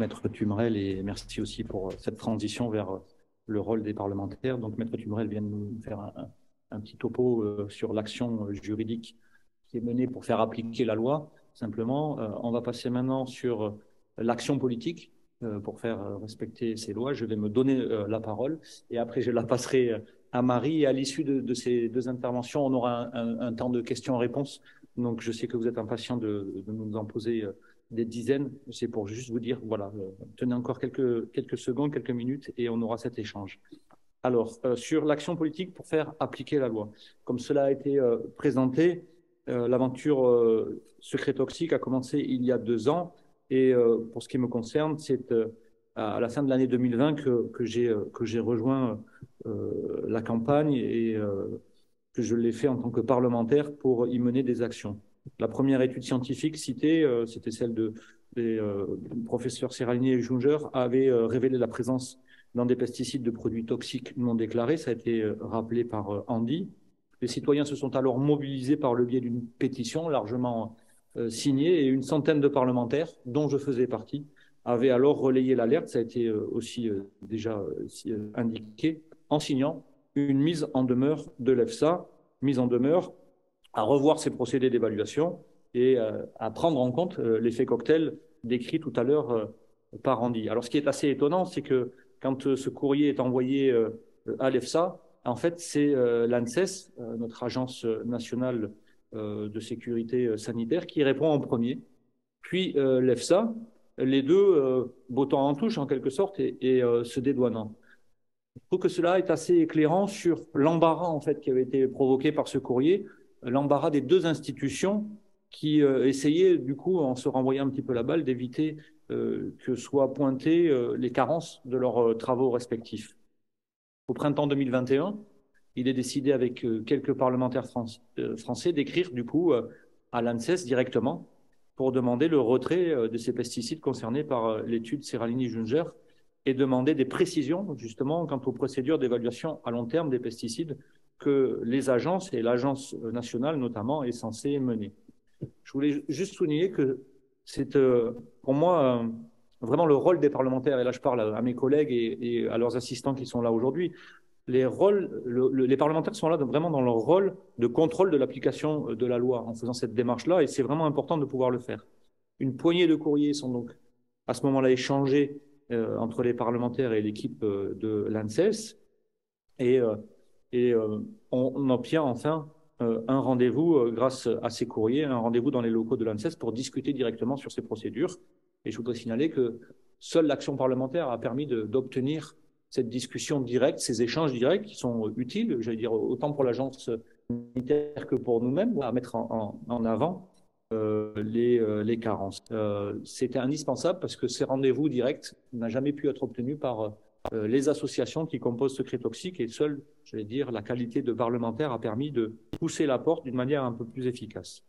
Maître Tumerel, et merci aussi pour cette transition vers le rôle des parlementaires. Donc, Maître Tumerel vient de nous faire un petit topo sur l'action juridique qui est menée pour faire appliquer la loi. Simplement, on va passer maintenant sur l'action politique pour faire respecter ces lois. Je vais me donner la parole et après, je la passerai à Marie. Et à l'issue de ces deux interventions, on aura un temps de questions-réponses. Donc, je sais que vous êtes impatients de nous en poser des dizaines. C'est pour juste vous dire, voilà, tenez encore quelques secondes, quelques minutes et on aura cet échange. Alors, sur l'action politique pour faire appliquer la loi. Comme cela a été présenté, l'aventure Secret Toxique a commencé il y a 2 ans. Et pour ce qui me concerne, c'est à la fin de l'année 2020 que j'ai rejoint la campagne et que je l'ai fait en tant que parlementaire pour y mener des actions. La première étude scientifique citée, c'était celle des professeurs Serralini et Junger, avait révélé la présence dans des pesticides de produits toxiques non déclarés. Ça a été rappelé par Andy. Les citoyens se sont alors mobilisés par le biais d'une pétition largement signée et une centaine de parlementaires, dont je faisais partie, avaient alors relayé l'alerte. Ça a été aussi déjà indiqué en signant une mise en demeure de l'EFSA, mise en demeure à revoir ses procédés d'évaluation et à prendre en compte l'effet cocktail décrit tout à l'heure par Andy. Alors, ce qui est assez étonnant, c'est que quand ce courrier est envoyé à l'EFSA, en fait, c'est l'ANSES, notre agence nationale de sécurité sanitaire, qui répond en premier, puis l'EFSA, les deux bottant en touche en quelque sorte et se dédouanant. Je trouve que cela est assez éclairant sur l'embarras en fait qui avait été provoqué par ce courrier, l'embarras des deux institutions qui essayaient du coup, en se renvoyant un petit peu la balle, d'éviter que soient pointées les carences de leurs travaux respectifs. Au printemps 2021, il est décidé avec quelques parlementaires français d'écrire du coup à l'ANSES directement pour demander le retrait de ces pesticides concernés par l'étude Serralini-Junger et demander des précisions justement quant aux procédures d'évaluation à long terme des pesticides que les agences et l'agence nationale notamment est censée mener. Je voulais juste souligner que c'est pour moi vraiment le rôle des parlementaires, et là je parle à mes collègues et à leurs assistants qui sont là aujourd'hui. Les parlementaires sont là vraiment dans leur rôle de contrôle de l'application de la loi en faisant cette démarche-là, et c'est vraiment important de pouvoir le faire. Une poignée de courriers sont donc à ce moment-là échangés entre les parlementaires et l'équipe de l'ANSES, et on obtient enfin un rendez-vous grâce à ces courriers, un rendez-vous dans les locaux de l'ANSES pour discuter directement sur ces procédures. Et je voudrais signaler que seule l'action parlementaire a permis d'obtenir cette discussion directe, ces échanges directs qui sont utiles, j'allais dire, autant pour l'agence sanitaire que pour nous-mêmes, à mettre en avant les carences. C'était indispensable parce que ces rendez-vous directs n'ont jamais pu être obtenus par les associations qui composent Secret Toxique, et seule, j'allais dire, la qualité de parlementaire a permis de pousser la porte d'une manière un peu plus efficace.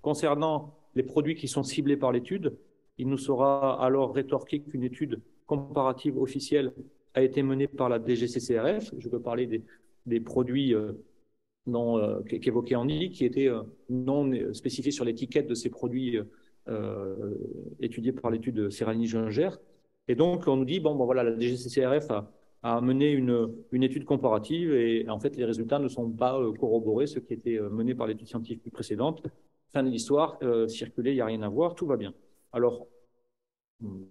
Concernant les produits qui sont ciblés par l'étude, il nous sera alors rétorqué qu'une étude comparative officielle a été menée par la DGCCRF. Je veux parler des produits qu'évoquait Andy, qui étaient non spécifiés sur l'étiquette de ces produits étudiés par l'étude Serralini-Junger. Et donc, on nous dit, bon voilà, la DGCCRF a mené une étude comparative et en fait, les résultats ne sont pas corroborés, ceux qui étaient menés par l'étude scientifique précédente. Fin de l'histoire, circuler, il n'y a rien à voir, tout va bien. Alors,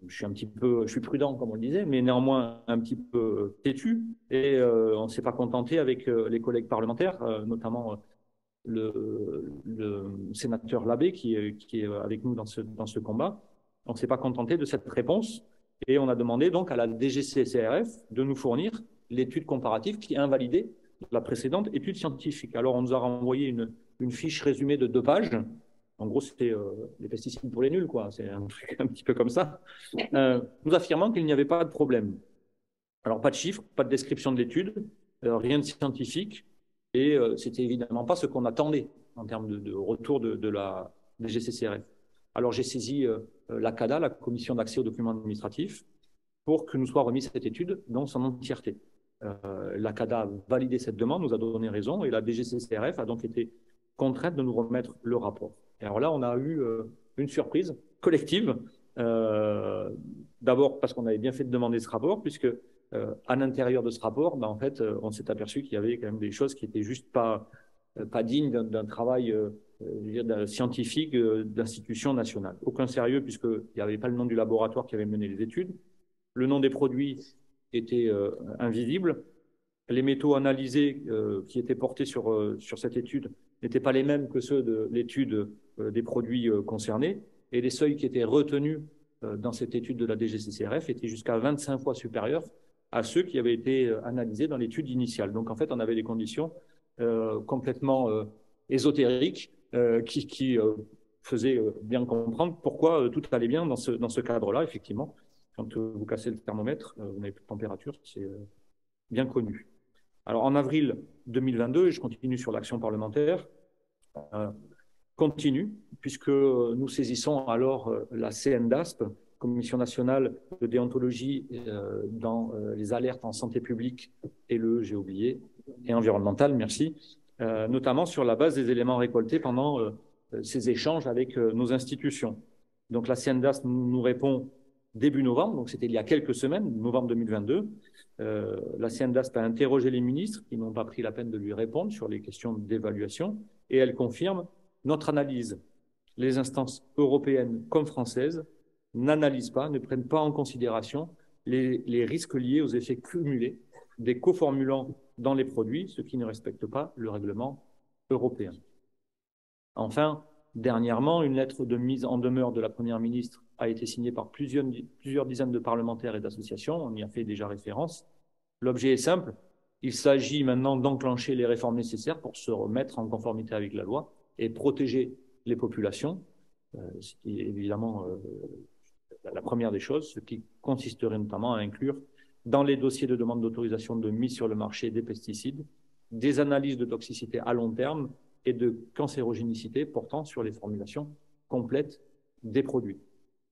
je suis prudent, comme on le disait, mais néanmoins un petit peu têtu. Et on ne s'est pas contenté avec les collègues parlementaires, notamment le sénateur Labbé, qui est avec nous dans ce combat. On ne s'est pas contenté de cette réponse. Et on a demandé donc à la DGCCRF de nous fournir l'étude comparative qui invalidait la précédente étude scientifique. Alors, on nous a renvoyé une fiche résumée de 2 pages. En gros, c'était les pesticides pour les nuls, quoi. C'est un truc un petit peu comme ça. Nous affirmant qu'il n'y avait pas de problème. Alors, pas de chiffres, pas de description de l'étude, rien de scientifique. Et c'était évidemment pas ce qu'on attendait en termes de retour de la DGCCRF. Alors, j'ai saisi la CADA, la Commission d'accès aux documents administratifs, pour que nous soit remise cette étude dans son entièreté. La CADA a validé cette demande, nous a donné raison, et la DGCCRF a donc été contrainte de nous remettre le rapport. Et alors là, on a eu une surprise collective, D'abord parce qu'on avait bien fait de demander ce rapport, puisque à l'intérieur de ce rapport, ben, en fait, on s'est aperçu qu'il y avait quand même des choses qui étaient juste pas dignes d'un travail je veux dire, scientifique d'institution nationale. Aucun sérieux, puisqu'il n'y avait pas le nom du laboratoire qui avait mené les études. Le nom des produits était invisible. Les métaux analysés qui étaient portés sur cette étude n'étaient pas les mêmes que ceux de l'étude des produits concernés. Et les seuils qui étaient retenus dans cette étude de la DGCCRF étaient jusqu'à 25 fois supérieurs à ceux qui avaient été analysés dans l'étude initiale. Donc, en fait, on avait des conditions complètement ésotériques qui faisaient bien comprendre pourquoi tout allait bien dans ce cadre-là, effectivement. Quand vous cassez le thermomètre, vous n'avez plus de température, c'est bien connu. Alors, en avril 2022, et je continue sur l'action parlementaire, continue, puisque nous saisissons alors la CNDASP, Commission nationale de déontologie dans les alertes en santé publique et j'ai oublié, et environnementale, merci, notamment sur la base des éléments récoltés pendant ces échanges avec nos institutions. Donc la CNDASP nous répond début novembre, donc c'était il y a quelques semaines, novembre 2022. La CNDASP a interrogé les ministres qui n'ont pas pris la peine de lui répondre sur les questions d'évaluation, et elle confirme notre analyse. Les instances européennes comme françaises n'analysent pas, ne prennent pas en considération les risques liés aux effets cumulés des coformulants dans les produits, ce qui ne respecte pas le règlement européen. Enfin, dernièrement, une lettre de mise en demeure de la Première ministre a été signée par plusieurs dizaines de parlementaires et d'associations. On y a fait déjà référence. L'objet est simple. Il s'agit maintenant d'enclencher les réformes nécessaires pour se remettre en conformité avec la loi et protéger les populations. Ce qui est évidemment la première des choses, ce qui consisterait notamment à inclure dans les dossiers de demande d'autorisation de mise sur le marché des pesticides des analyses de toxicité à long terme et de cancérogénicité portant sur les formulations complètes des produits.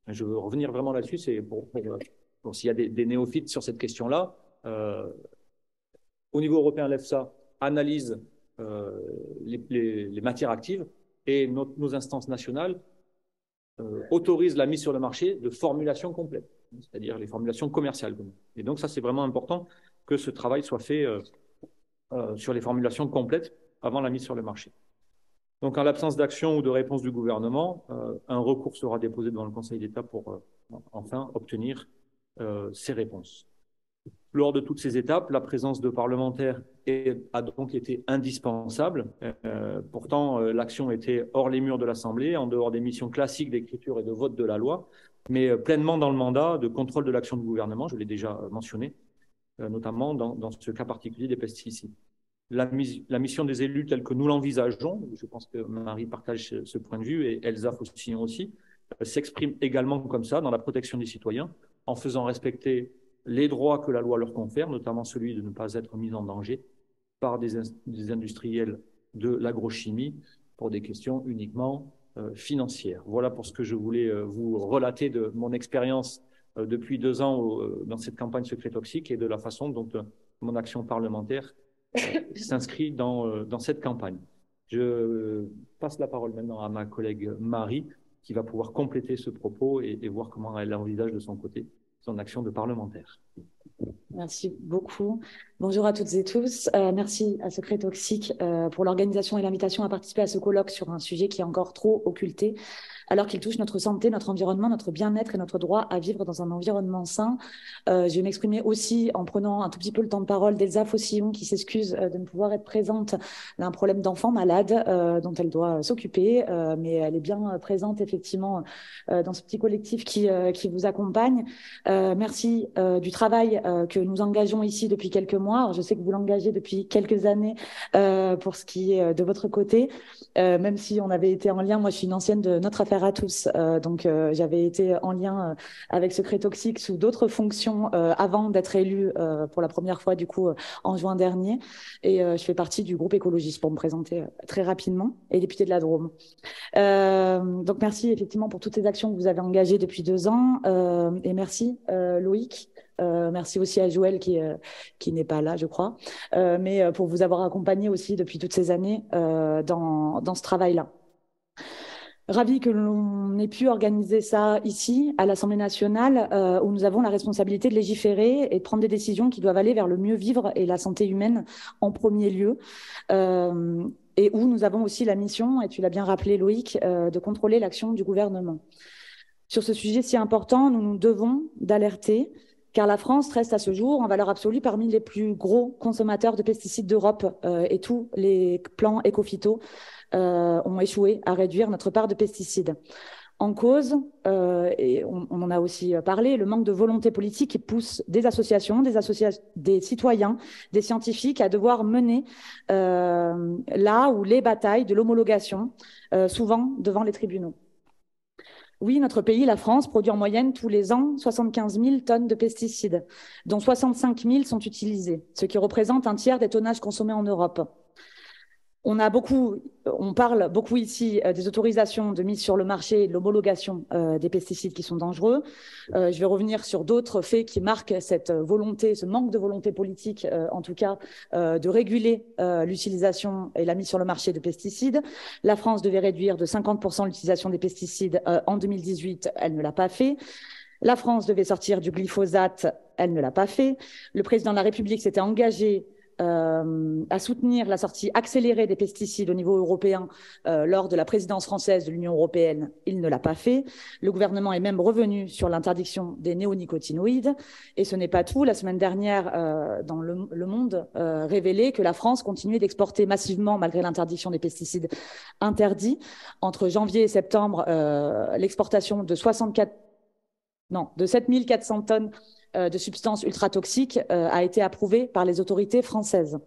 Je veux revenir vraiment là-dessus, c'est pour s'il y a des néophytes sur cette question-là. Au niveau européen, l'EFSA analyse les matières actives et nos instances nationales autorisent la mise sur le marché de formulations complètes, c'est-à-dire les formulations commerciales. Et donc ça, c'est vraiment important que ce travail soit fait sur les formulations complètes avant la mise sur le marché. Donc, en l'absence d'action ou de réponse du gouvernement, un recours sera déposé devant le Conseil d'État pour enfin obtenir ces réponses. Lors de toutes ces étapes, la présence de parlementaires a donc été indispensable. Pourtant, l'action était hors les murs de l'Assemblée, en dehors des missions classiques d'écriture et de vote de la loi, mais pleinement dans le mandat de contrôle de l'action du gouvernement, je l'ai déjà mentionné, notamment dans ce cas particulier des pesticides. La mission des élus telle que nous l'envisageons, je pense que Marie partage ce point de vue et Elsa Faucillon aussi, s'exprime également comme ça dans la protection des citoyens, en faisant respecter les droits que la loi leur confère, notamment celui de ne pas être mis en danger par des industriels de l'agrochimie pour des questions uniquement financières. Voilà pour ce que je voulais vous relater de mon expérience depuis 2 ans dans cette campagne secret toxique et de la façon dont mon action parlementaire s'inscrit dans cette campagne. Je passe la parole maintenant à ma collègue Marie, qui va pouvoir compléter ce propos et voir comment elle envisage de son côté son action de parlementaire. Merci beaucoup. Bonjour à toutes et tous. Merci à Secret Toxique pour l'organisation et l'invitation à participer à ce colloque sur un sujet qui est encore trop occulté, alors qu'il touche notre santé, notre environnement, notre bien-être et notre droit à vivre dans un environnement sain. Je vais m'exprimer aussi en prenant un tout petit peu le temps de parole d'Elsa Faucillon, qui s'excuse de ne pouvoir être présente. Elle a un problème d'enfant malade dont elle doit s'occuper, mais elle est bien présente effectivement dans ce petit collectif qui vous accompagne. Merci du travail que nous engageons ici depuis quelques mois. Alors, je sais que vous l'engagez depuis quelques années pour ce qui est de votre côté, même si on avait été en lien. Moi, je suis une ancienne de Notre Affaire à tous, donc j'avais été en lien avec Secret Toxique sous d'autres fonctions avant d'être élue pour la première fois, du coup, en juin dernier. Et je fais partie du groupe écologiste pour me présenter très rapidement, et députée de la Drôme. Donc, merci effectivement pour toutes ces actions que vous avez engagées depuis 2 ans. Et merci Loïc. Merci aussi à Joël qui n'est pas là, je crois, mais pour vous avoir accompagné aussi depuis toutes ces années dans ce travail-là. Ravi que l'on ait pu organiser ça ici, à l'Assemblée nationale, où nous avons la responsabilité de légiférer et de prendre des décisions qui doivent aller vers le mieux vivre et la santé humaine en premier lieu. Et où nous avons aussi la mission, et tu l'as bien rappelé Loïc, de contrôler l'action du gouvernement. Sur ce sujet si important, nous nous devons d'alerter, car la France reste à ce jour, en valeur absolue, parmi les plus gros consommateurs de pesticides d'Europe, et tous les plans éco-phyto ont échoué à réduire notre part de pesticides. En cause, et on en a aussi parlé, le manque de volonté politique qui pousse des associations, des citoyens, des scientifiques à devoir mener là où les batailles de l'homologation, souvent devant les tribunaux. Oui, notre pays, la France, produit en moyenne tous les ans 75 000 tonnes de pesticides, dont 65 000 sont utilisés, ce qui représente un tiers des tonnages consommés en Europe. On parle beaucoup ici des autorisations de mise sur le marché et de l'homologation des pesticides qui sont dangereux. Je vais revenir sur d'autres faits qui marquent cette volonté, ce manque de volonté politique, en tout cas, de réguler l'utilisation et la mise sur le marché de pesticides. La France devait réduire de 50% l'utilisation des pesticides en 2018, elle ne l'a pas fait. La France devait sortir du glyphosate, elle ne l'a pas fait. Le président de la République s'était engagé à soutenir la sortie accélérée des pesticides au niveau européen lors de la présidence française de l'Union européenne. Il ne l'a pas fait. Le gouvernement est même revenu sur l'interdiction des néonicotinoïdes. Et ce n'est pas tout. La semaine dernière, dans Le Monde, révélait que la France continuait d'exporter massivement, malgré l'interdiction des pesticides interdits. Entre janvier et septembre, l'exportation de 7 400 tonnes de substances ultra-toxiques a été approuvée par les autorités françaises.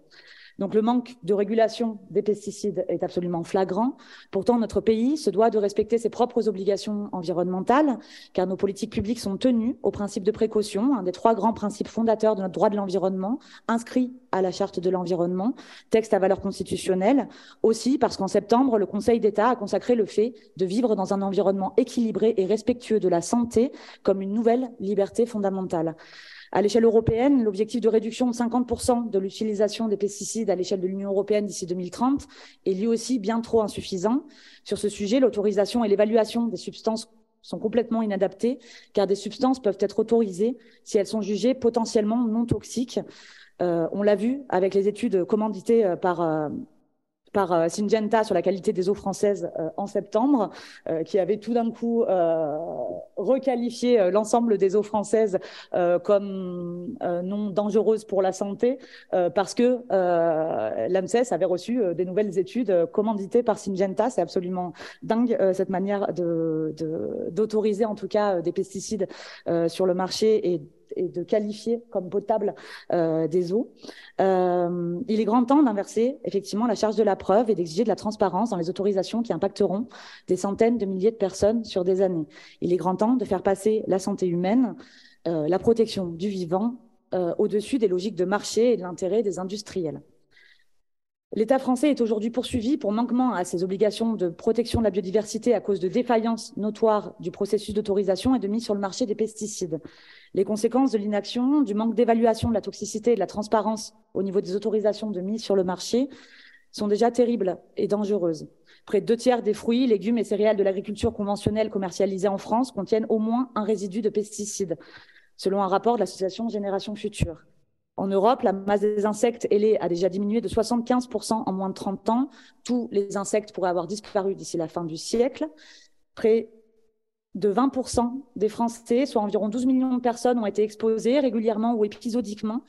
Donc le manque de régulation des pesticides est absolument flagrant. Pourtant, notre pays se doit de respecter ses propres obligations environnementales, car nos politiques publiques sont tenues au principe de précaution, un des 3 grands principes fondateurs de notre droit de l'environnement, inscrit à la Charte de l'environnement, texte à valeur constitutionnelle, aussi parce qu'en septembre, le Conseil d'État a consacré le fait de vivre dans un environnement équilibré et respectueux de la santé comme une nouvelle liberté fondamentale. À l'échelle européenne, l'objectif de réduction de 50% de l'utilisation des pesticides à l'échelle de l'Union européenne d'ici 2030 est lui aussi bien trop insuffisant. Sur ce sujet, l'autorisation et l'évaluation des substances sont complètement inadaptées, car des substances peuvent être autorisées si elles sont jugées potentiellement non toxiques. On l'a vu avec les études commanditées par Syngenta sur la qualité des eaux françaises en septembre, qui avait tout d'un coup requalifié l'ensemble des eaux françaises comme non dangereuses pour la santé, parce que l'ANSES avait reçu des nouvelles études commanditées par Syngenta. C'est absolument dingue cette manière d'autoriser en tout cas des pesticides sur le marché et de qualifier comme potable des eaux. Il est grand temps d'inverser effectivement la charge de la preuve et d'exiger de la transparence dans les autorisations qui impacteront des centaines de milliers de personnes sur des années. Il est grand temps de faire passer la santé humaine, la protection du vivant, au-dessus des logiques de marché et de l'intérêt des industriels. L'État français est aujourd'hui poursuivi pour manquement à ses obligations de protection de la biodiversité à cause de défaillances notoires du processus d'autorisation et de mise sur le marché des pesticides. Les conséquences de l'inaction, du manque d'évaluation de la toxicité et de la transparence au niveau des autorisations de mise sur le marché sont déjà terribles et dangereuses. Près de 2 tiers des fruits, légumes et céréales de l'agriculture conventionnelle commercialisés en France contiennent au moins un résidu de pesticides, selon un rapport de l'association Génération Future. En Europe, la masse des insectes ailés a déjà diminué de 75% en moins de 30 ans. Tous les insectes pourraient avoir disparu d'ici la fin du siècle. Près de 20% des Français, soit environ 12 millions de personnes, ont été exposées régulièrement ou épisodiquement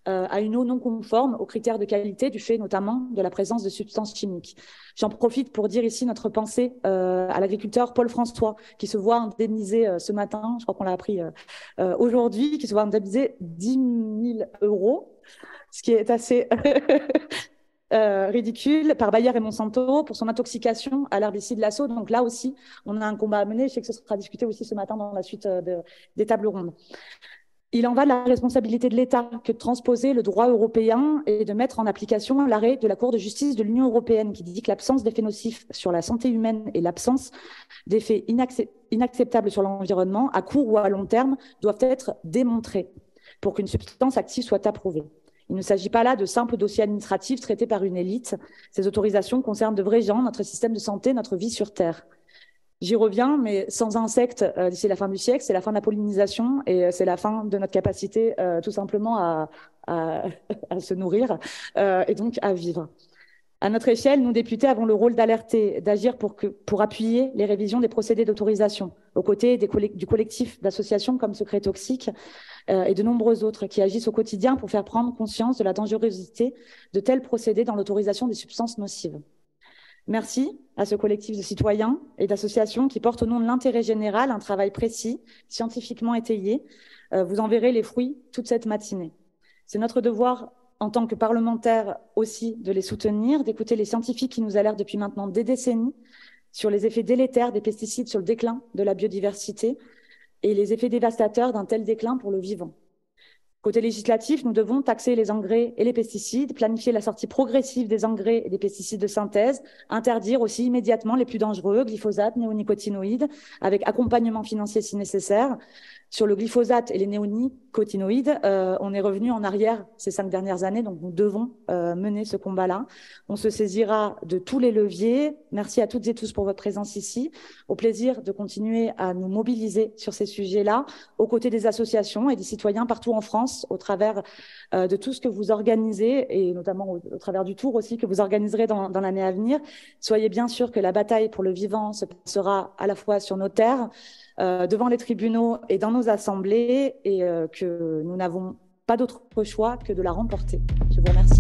à une eau non conforme aux critères de qualité, du fait notamment de la présence de substances chimiques. J'en profite pour dire ici notre pensée à l'agriculteur Paul François, qui se voit indemnisé ce matin, je crois qu'on l'a appris aujourd'hui, qui se voit indemnisé 10 000 €, ce qui est assez ridicule, par Bayer et Monsanto pour son intoxication à l'herbicide Lasso. Donc là aussi, on a un combat à mener. Je sais que ce sera discuté aussi ce matin dans la suite des tables rondes. Il en va de la responsabilité de l'État que de transposer le droit européen et de mettre en application l'arrêt de la Cour de justice de l'Union européenne qui dit que l'absence d'effets nocifs sur la santé humaine et l'absence d'effets inacceptables sur l'environnement, à court ou à long terme, doivent être démontrés pour qu'une substance active soit approuvée. Il ne s'agit pas là de simples dossiers administratifs traités par une élite. Ces autorisations concernent de vrais gens, notre système de santé, notre vie sur Terre. J'y reviens, mais sans insectes, d'ici la fin du siècle, c'est la fin de la pollinisation et c'est la fin de notre capacité tout simplement à, à se nourrir et donc à vivre. À notre échelle, nous, députés, avons le rôle d'alerter, d'agir pour appuyer les révisions des procédés d'autorisation, aux côtés du collectif d'associations comme Secret Toxique et de nombreux autres qui agissent au quotidien pour faire prendre conscience de la dangerosité de tels procédés dans l'autorisation des substances nocives. Merci à ce collectif de citoyens et d'associations qui portent au nom de l'intérêt général un travail précis, scientifiquement étayé. Vous en verrez les fruits toute cette matinée. C'est notre devoir en tant que parlementaires aussi de les soutenir, d'écouter les scientifiques qui nous alertent depuis maintenant des décennies sur les effets délétères des pesticides sur le déclin de la biodiversité et les effets dévastateurs d'un tel déclin pour le vivant. Côté législatif, nous devons taxer les engrais et les pesticides, planifier la sortie progressive des engrais et des pesticides de synthèse, interdire aussi immédiatement les plus dangereux, glyphosate, néonicotinoïdes, avec accompagnement financier si nécessaire. Sur le glyphosate et les néonicotinoïdes, on est revenu en arrière ces 5 dernières années, donc nous devons mener ce combat-là. On se saisira de tous les leviers. Merci à toutes et tous pour votre présence ici. Au plaisir de continuer à nous mobiliser sur ces sujets-là, aux côtés des associations et des citoyens partout en France, au travers de tout ce que vous organisez, et notamment au travers du tour aussi que vous organiserez dans l'année à venir. Soyez bien sûrs que la bataille pour le vivant se passera à la fois sur nos terres, devant les tribunaux et dans nos assemblées, et que nous n'avons pas d'autre choix que de la remporter. Je vous remercie.